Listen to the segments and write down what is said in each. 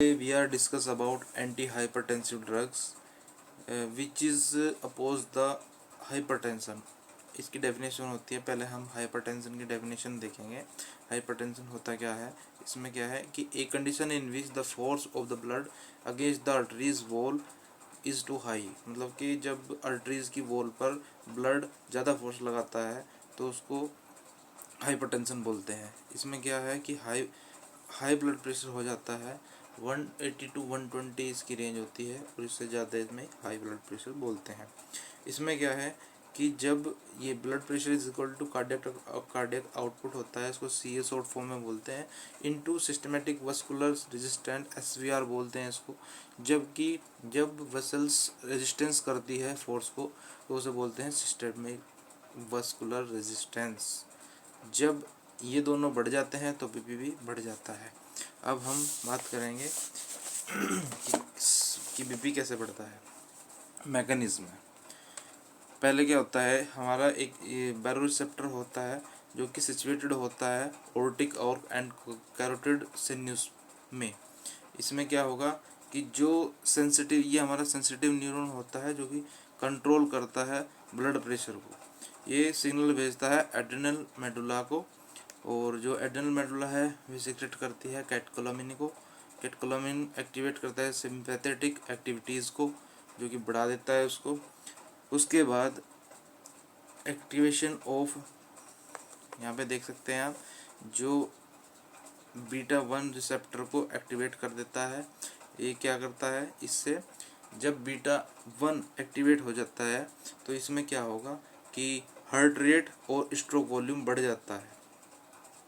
We are discuss about anti-hypertensive drugs which is oppose the hypertension. इसकी definition होती है, पहले हम हाइपरटेंशन की डेफिनेशन देखेंगे। हाइपरटेंशन होता क्या है, इसमें क्या है कि a condition in which the force of the blood against the arteries wall is too high, मतलब कि जब आर्टरीज की वॉल पर ब्लड ज़्यादा फोर्स लगाता है तो उसको हाइपरटेंशन बोलते हैं। इसमें क्या है कि हाई ब्लड प्रेशर हो जाता है, 180 टू 120 इसकी रेंज होती है, और इससे ज़्यादा इसमें हाई ब्लड प्रेशर बोलते हैं। इसमें क्या है कि जब ये blood pressure is equal to cardiac output होता है, इसको सी ए शॉर्ट फॉर्म में बोलते हैं, into systematic vascular resistant SVR बोलते हैं इसको। जबकि जब वेसल्स रेजिस्टेंस करती है फोर्स को तो उसे बोलते हैं सिस्टमिक वस्कुलर रेजिस्टेंस। जब ये दोनों बढ़ जाते हैं तो बीपी भी बढ़ जाता है। अब हम बात करेंगे कि बीपी कैसे बढ़ता है। मैकेनिज्म है, पहले क्या होता है, हमारा एक बैरोरिसेप्टर होता है जो कि सिचुएटेड होता है ओर्टिक और एंड कैरोटिड सिन्यूस में। इसमें क्या होगा कि जो सेंसिटिव, ये हमारा सेंसिटिव न्यूरॉन होता है जो कि कंट्रोल करता है ब्लड प्रेशर को। ये सिग्नल भेजता है एड्रिनल मेडुला को, और जो एड्रिनल मेडुला है वो सिक्रेट करती है कैटेकोलामिन को। कैटेकोलामिन एक्टिवेट करता है सिंपैथेटिक एक्टिविटीज़ को, जो कि बढ़ा देता है उसको। उसके बाद एक्टिवेशन ऑफ, यहाँ पे देख सकते हैं आप, जो β1 रिसेप्टर को एक्टिवेट कर देता है। ये क्या करता है, इससे जब β1 एक्टिवेट हो जाता है तो इसमें क्या होगा कि हार्ट रेट और स्ट्रोक वॉल्यूम बढ़ जाता है।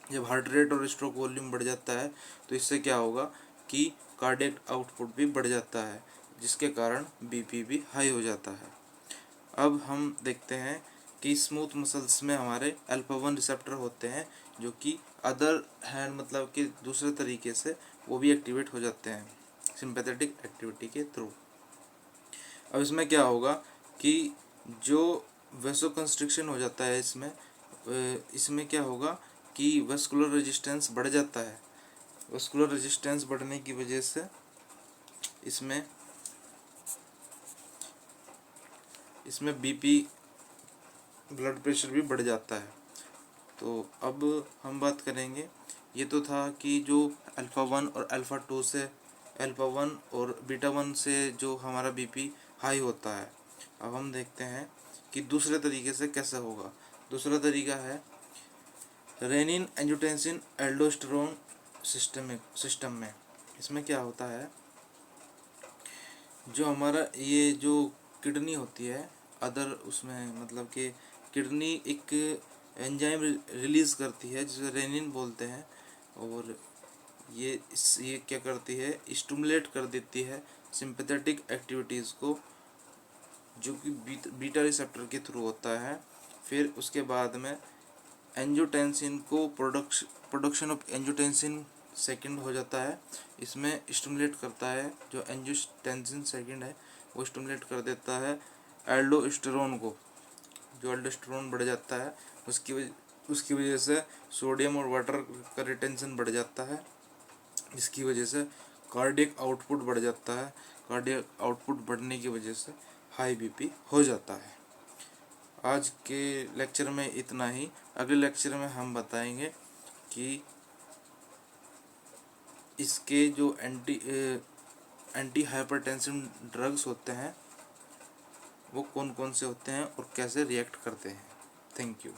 जब हार्ट रेट और स्ट्रोक वॉल्यूम बढ़ जाता है तो इससे क्या होगा कि कार्डियक आउटपुट भी बढ़ जाता है, जिसके कारण बीपी भी हाई हो जाता है। अब हम देखते हैं कि स्मूथ मसल्स में हमारे अल्फा 1 रिसेप्टर होते हैं, जो कि अदर हैंड, मतलब कि दूसरे तरीके से वो भी एक्टिवेट हो जाते हैं सिंपैथेटिक एक्टिविटी के थ्रू। अब इसमें क्या होगा कि जो वेसोकंस्ट्रिक्शन हो जाता है इसमें क्या होगा कि वस्कुलर रेजिस्टेंस बढ़ जाता है। वस्कुलर रेजिस्टेंस बढ़ने की वजह से इसमें बीपी, ब्लड प्रेशर भी बढ़ जाता है। तो अब हम बात करेंगे, ये तो था कि जो अल्फ़ा 1 और अल्फ़ा 2 से, अल्फ़ा 1 और β1 से जो हमारा बीपी हाई होता है। अब हम देखते हैं कि दूसरे तरीके से कैसे होगा। दूसरा तरीका है रेनिन एंजियोटेंसिन एल्डोस्टेरोन सिस्टम में। इसमें क्या होता है, जो हमारा ये जो किडनी होती है अदर, उसमें मतलब कि किडनी एक एंजाइम रिलीज़ करती है जिसे रेनिन बोलते हैं, और ये क्या करती है, स्टिमुलेट कर देती है सिंपैथेटिक एक्टिविटीज़ को, जो कि बीटा रिसेप्टर के थ्रू होता है। फिर उसके बाद में एंजियोटेंसिन को प्रोडक्शन ऑफ एंजियोटेंसिन सेकंड हो जाता है, इसमें स्टिमुलेट करता है। जो एंजियोटेंसिन सेकंड है वो स्टिमुलेट कर देता है एल्डोस्टेरोन को, जो एल्डोस्टेरोन बढ़ जाता है। उसकी वजह से सोडियम और वाटर का रिटेंशन बढ़ जाता है, जिसकी वजह से कार्डियक आउटपुट बढ़ जाता है। कार्डियक आउटपुट बढ़ने की वजह से हाई बीपी हो जाता है। आज के लेक्चर में इतना ही। अगले लेक्चर में हम बताएंगे कि इसके जो एंटी हाइपरटेंसिव ड्रग्स होते हैं वो कौन कौन से होते हैं और कैसे रिएक्ट करते हैं। Thank you.